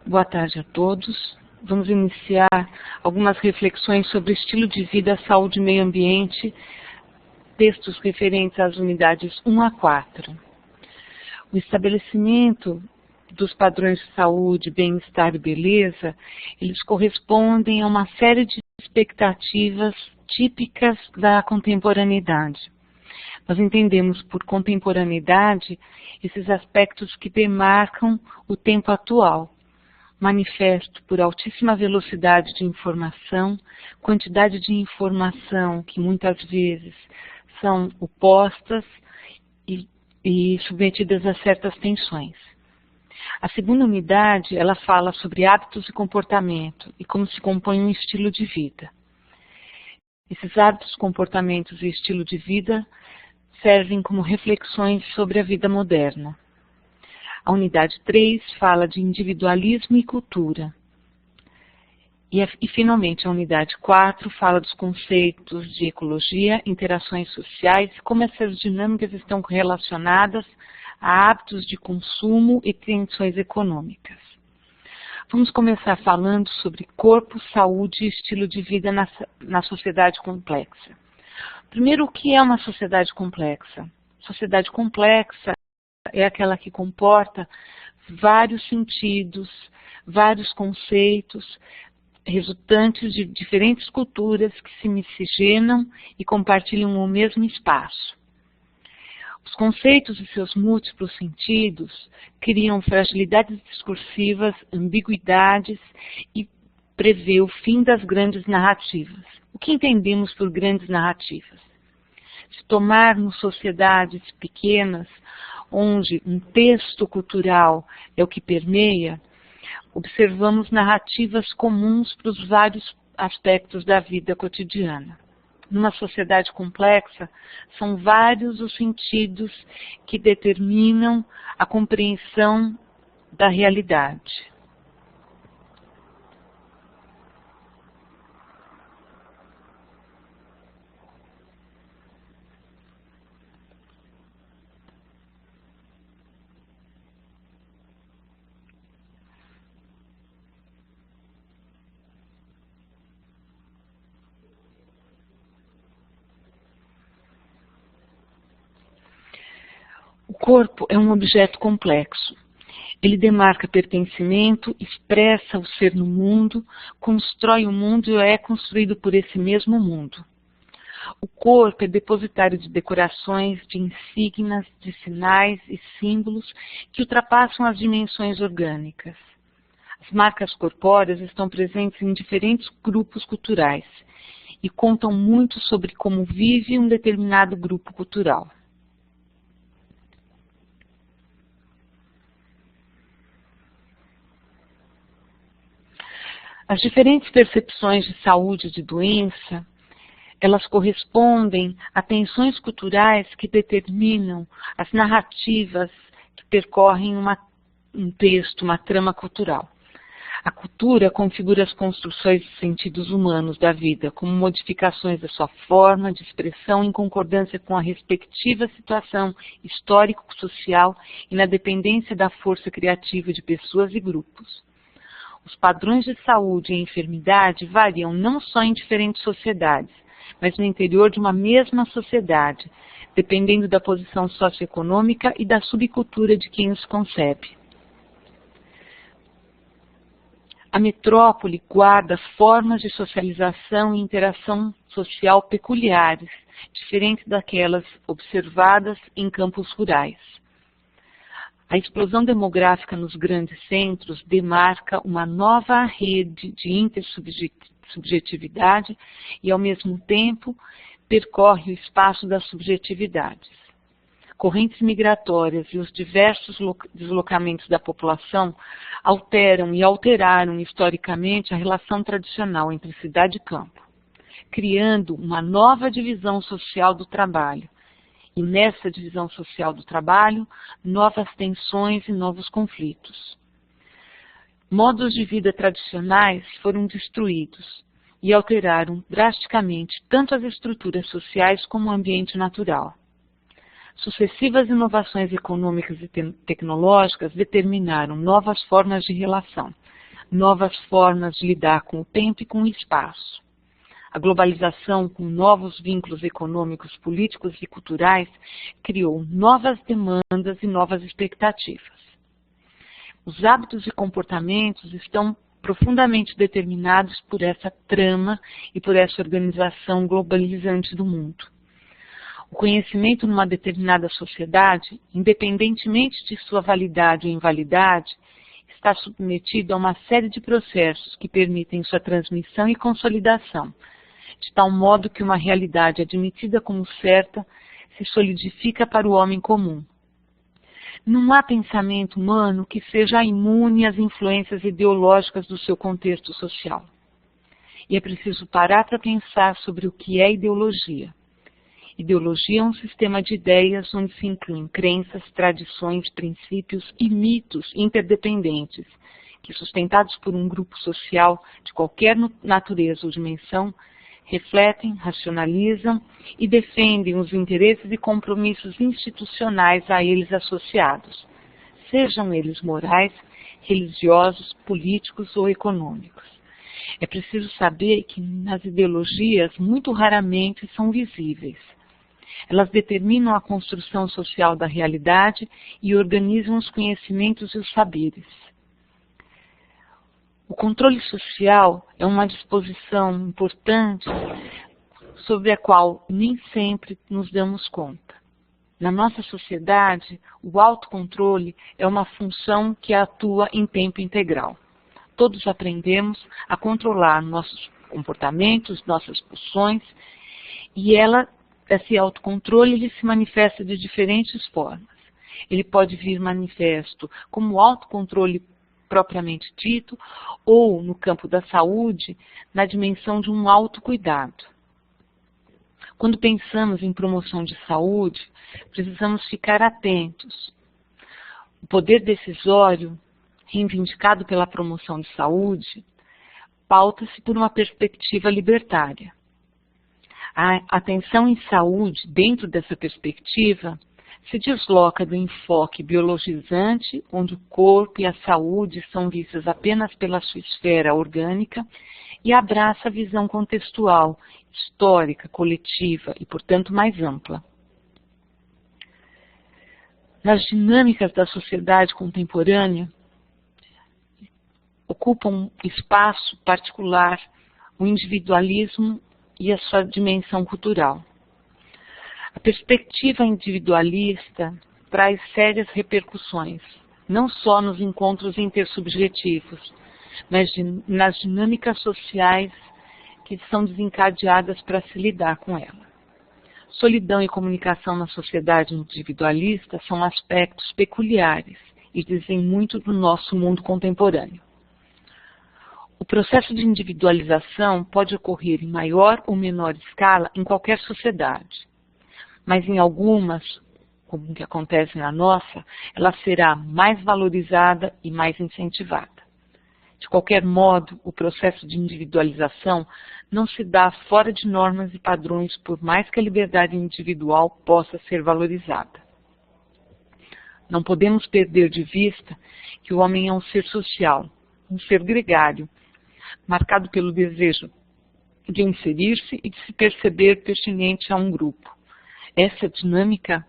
Boa tarde a todos. Vamos iniciar algumas reflexões sobre estilo de vida, saúde e meio ambiente, textos referentes às unidades 1 a 4. O estabelecimento dos padrões de saúde, bem-estar e beleza, eles correspondem a uma série de expectativas típicas da contemporaneidade. Nós entendemos por contemporaneidade esses aspectos que demarcam o tempo atual, manifesto por altíssima velocidade de informação, quantidade de informação que muitas vezes são opostas e submetidas a certas tensões. A segunda unidade, ela fala sobre hábitos e comportamento e como se compõe um estilo de vida. Esses hábitos, comportamentos e estilo de vida servem como reflexões sobre a vida moderna. A unidade 3 fala de individualismo e cultura. E finalmente, a unidade 4 fala dos conceitos de ecologia, interações sociais, como essas dinâmicas estão relacionadas a hábitos de consumo e tensões econômicas. Vamos começar falando sobre corpo, saúde e estilo de vida na sociedade complexa. Primeiro, o que é uma sociedade complexa? Sociedade complexa é aquela que comporta vários sentidos, vários conceitos, resultantes de diferentes culturas que se miscigenam e compartilham o mesmo espaço. Os conceitos e seus múltiplos sentidos criam fragilidades discursivas, ambiguidades e prevê o fim das grandes narrativas. O que entendemos por grandes narrativas? Se tomarmos sociedades pequenas, onde um texto cultural é o que permeia, observamos narrativas comuns para os vários aspectos da vida cotidiana. Numa sociedade complexa, são vários os sentidos que determinam a compreensão da realidade. O corpo é um objeto complexo. Ele demarca pertencimento, expressa o ser no mundo, constrói o mundo e é construído por esse mesmo mundo. O corpo é depositário de decorações, de insígnias, de sinais e símbolos que ultrapassam as dimensões orgânicas. As marcas corpóreas estão presentes em diferentes grupos culturais e contam muito sobre como vive um determinado grupo cultural. As diferentes percepções de saúde e de doença, elas correspondem a tensões culturais que determinam as narrativas que percorrem um texto, uma trama cultural. A cultura configura as construções de sentidos humanos da vida, como modificações da sua forma de expressão em concordância com a respectiva situação histórico-social e na dependência da força criativa de pessoas e grupos. Os padrões de saúde e enfermidade variam não só em diferentes sociedades, mas no interior de uma mesma sociedade, dependendo da posição socioeconômica e da subcultura de quem os concebe. A metrópole guarda formas de socialização e interação social peculiares, diferentes daquelas observadas em campos rurais. A explosão demográfica nos grandes centros demarca uma nova rede de intersubjetividade e, ao mesmo tempo, percorre o espaço das subjetividades. Correntes migratórias e os diversos deslocamentos da população alteram e alteraram historicamente a relação tradicional entre cidade e campo, criando uma nova divisão social do trabalho. E nessa divisão social do trabalho, novas tensões e novos conflitos. Modos de vida tradicionais foram destruídos e alteraram drasticamente tanto as estruturas sociais como o ambiente natural. Sucessivas inovações econômicas e tecnológicas determinaram novas formas de relação, novas formas de lidar com o tempo e com o espaço. A globalização, com novos vínculos econômicos, políticos e culturais, criou novas demandas e novas expectativas. Os hábitos e comportamentos estão profundamente determinados por essa trama e por essa organização globalizante do mundo. O conhecimento numa determinada sociedade, independentemente de sua validade ou invalidade, está submetido a uma série de processos que permitem sua transmissão e consolidação, de tal modo que uma realidade admitida como certa se solidifica para o homem comum. Não há pensamento humano que seja imune às influências ideológicas do seu contexto social. E é preciso parar para pensar sobre o que é ideologia. Ideologia é um sistema de ideias onde se incluem crenças, tradições, princípios e mitos interdependentes, que, sustentados por um grupo social de qualquer natureza ou dimensão, refletem, racionalizam e defendem os interesses e compromissos institucionais a eles associados, sejam eles morais, religiosos, políticos ou econômicos. É preciso saber que nas ideologias muito raramente são visíveis. Elas determinam a construção social da realidade e organizam os conhecimentos e os saberes. O controle social é uma disposição importante sobre a qual nem sempre nos damos conta. Na nossa sociedade, o autocontrole é uma função que atua em tempo integral. Todos aprendemos a controlar nossos comportamentos, nossas pulsões, e esse autocontrole ele se manifesta de diferentes formas. Ele pode vir manifesto como autocontrole propriamente dito, ou no campo da saúde, na dimensão de um autocuidado. Quando pensamos em promoção de saúde, precisamos ficar atentos. O poder decisório, reivindicado pela promoção de saúde, pauta-se por uma perspectiva libertária. A atenção em saúde, dentro dessa perspectiva, se desloca do enfoque biologizante, onde o corpo e a saúde são vistas apenas pela sua esfera orgânica, e abraça a visão contextual, histórica, coletiva e, portanto, mais ampla. Nas dinâmicas da sociedade contemporânea, ocupam um espaço particular o individualismo e a sua dimensão cultural. A perspectiva individualista traz sérias repercussões, não só nos encontros intersubjetivos, mas nas dinâmicas sociais que são desencadeadas para se lidar com ela. Solidão e comunicação na sociedade individualista são aspectos peculiares e dizem muito do nosso mundo contemporâneo. O processo de individualização pode ocorrer em maior ou menor escala em qualquer sociedade. Mas em algumas, como o que acontece na nossa, ela será mais valorizada e mais incentivada. De qualquer modo, o processo de individualização não se dá fora de normas e padrões, por mais que a liberdade individual possa ser valorizada. Não podemos perder de vista que o homem é um ser social, um ser gregário, marcado pelo desejo de inserir-se e de se perceber pertinente a um grupo. Essa dinâmica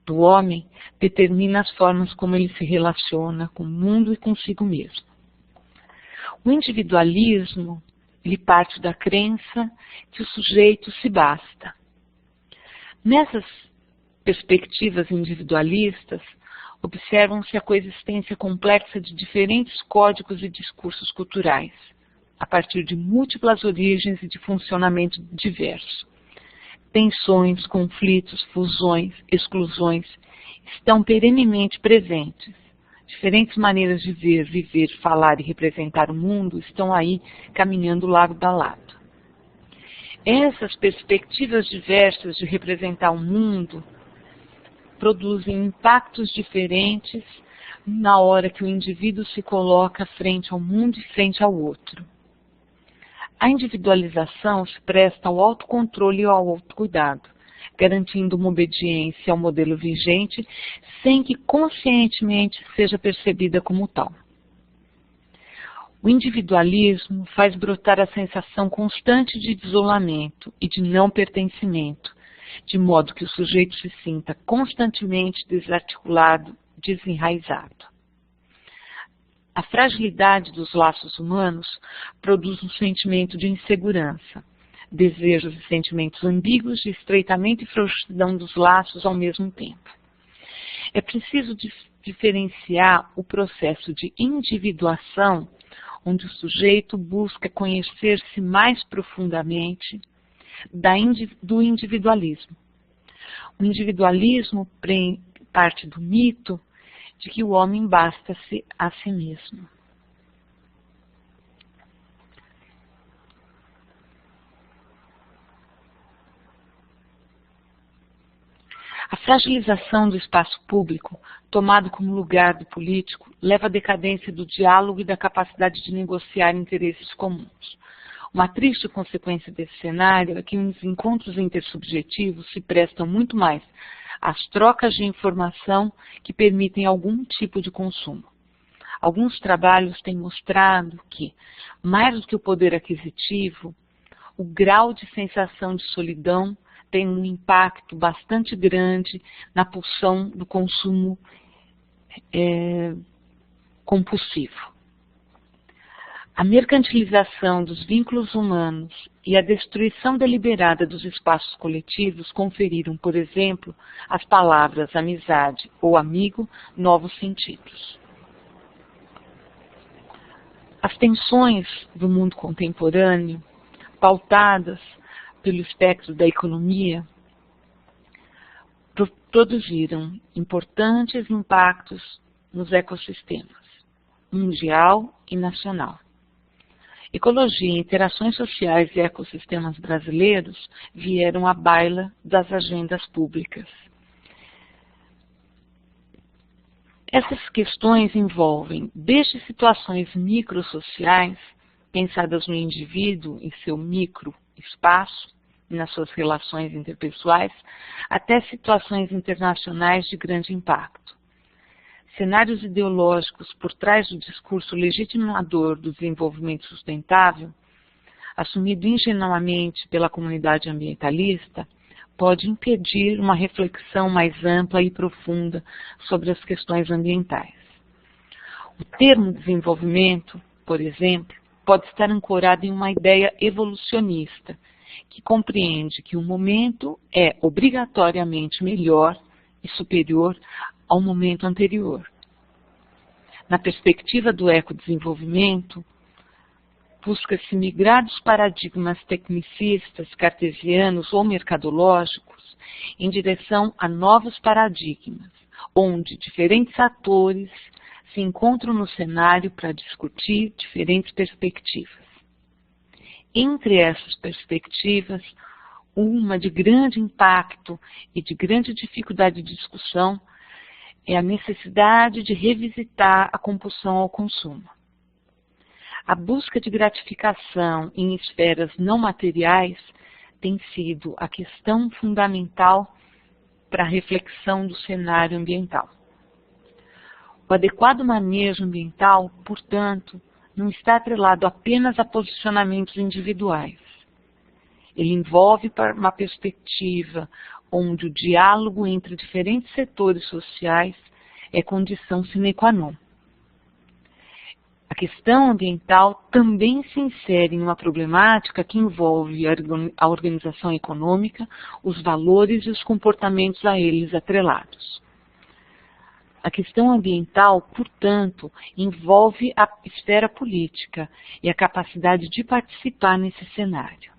do homem determina as formas como ele se relaciona com o mundo e consigo mesmo. O individualismo, ele parte da crença que o sujeito se basta. Nessas perspectivas individualistas, observam-se a coexistência complexa de diferentes códigos e discursos culturais, a partir de múltiplas origens e de funcionamento diverso. Tensões, conflitos, fusões, exclusões estão perenemente presentes. Diferentes maneiras de ver, viver, falar e representar o mundo estão aí caminhando lado a lado. Essas perspectivas diversas de representar o mundo produzem impactos diferentes na hora que o indivíduo se coloca frente ao mundo e frente ao outro. A individualização se presta ao autocontrole e ao autocuidado, garantindo uma obediência ao modelo vigente, sem que conscientemente seja percebida como tal. O individualismo faz brotar a sensação constante de isolamento e de não pertencimento, de modo que o sujeito se sinta constantemente desarticulado, desenraizado. A fragilidade dos laços humanos produz um sentimento de insegurança, desejos e sentimentos ambíguos de estreitamento e frouxidão dos laços ao mesmo tempo. É preciso diferenciar o processo de individuação, onde o sujeito busca conhecer-se mais profundamente, do individualismo. O individualismo parte do mito de que o homem basta-se a si mesmo. A fragilização do espaço público, tomado como lugar do político, leva à decadência do diálogo e da capacidade de negociar interesses comuns. Uma triste consequência desse cenário é que os encontros intersubjetivos se prestam muito mais às trocas de informação que permitem algum tipo de consumo. Alguns trabalhos têm mostrado que, mais do que o poder aquisitivo, o grau de sensação de solidão tem um impacto bastante grande na pulsão do consumo compulsivo. A mercantilização dos vínculos humanos e a destruição deliberada dos espaços coletivos conferiram, por exemplo, às palavras amizade ou amigo novos sentidos. As tensões do mundo contemporâneo, pautadas pelo espectro da economia, produziram importantes impactos nos ecossistemas, mundial e nacional. Ecologia, interações sociais e ecossistemas brasileiros vieram à baila das agendas públicas. Essas questões envolvem desde situações microsociais, pensadas no indivíduo em seu microespaço e nas suas relações interpessoais, até situações internacionais de grande impacto. Cenários ideológicos por trás do discurso legitimador do desenvolvimento sustentável, assumido ingenuamente pela comunidade ambientalista, pode impedir uma reflexão mais ampla e profunda sobre as questões ambientais. O termo desenvolvimento, por exemplo, pode estar ancorado em uma ideia evolucionista, que compreende que o momento é obrigatoriamente melhor e superior ao momento anterior. Na perspectiva do ecodesenvolvimento, busca-se migrar dos paradigmas tecnicistas, cartesianos ou mercadológicos em direção a novos paradigmas, onde diferentes atores se encontram no cenário para discutir diferentes perspectivas. Entre essas perspectivas, uma de grande impacto e de grande dificuldade de discussão é a necessidade de revisitar a compulsão ao consumo. A busca de gratificação em esferas não materiais tem sido a questão fundamental para a reflexão do cenário ambiental. O adequado manejo ambiental, portanto, não está atrelado apenas a posicionamentos individuais. Ele envolve uma perspectiva onde o diálogo entre diferentes setores sociais é condição sine qua non. A questão ambiental também se insere em uma problemática que envolve a organização econômica, os valores e os comportamentos a eles atrelados. A questão ambiental, portanto, envolve a esfera política e a capacidade de participar nesse cenário.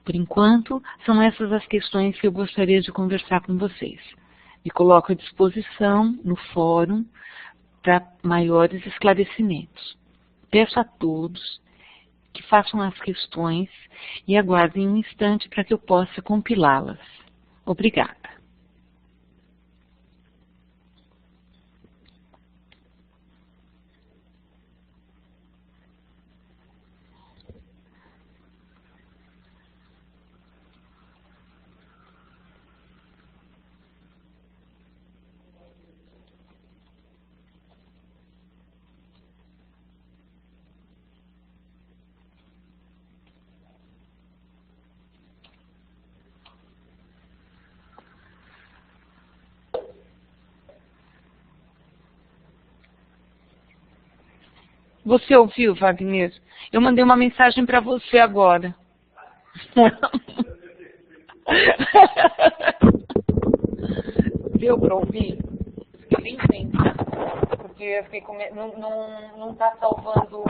Por enquanto, são essas as questões que eu gostaria de conversar com vocês. Me coloco à disposição no fórum para maiores esclarecimentos. Peço a todos que façam as questões e aguardem um instante para que eu possa compilá-las. Obrigada. Você ouviu, Wagner? Eu mandei uma mensagem para você agora. Deu para ouvir? Eu nem sei. Porque eu fiquei não tá salvando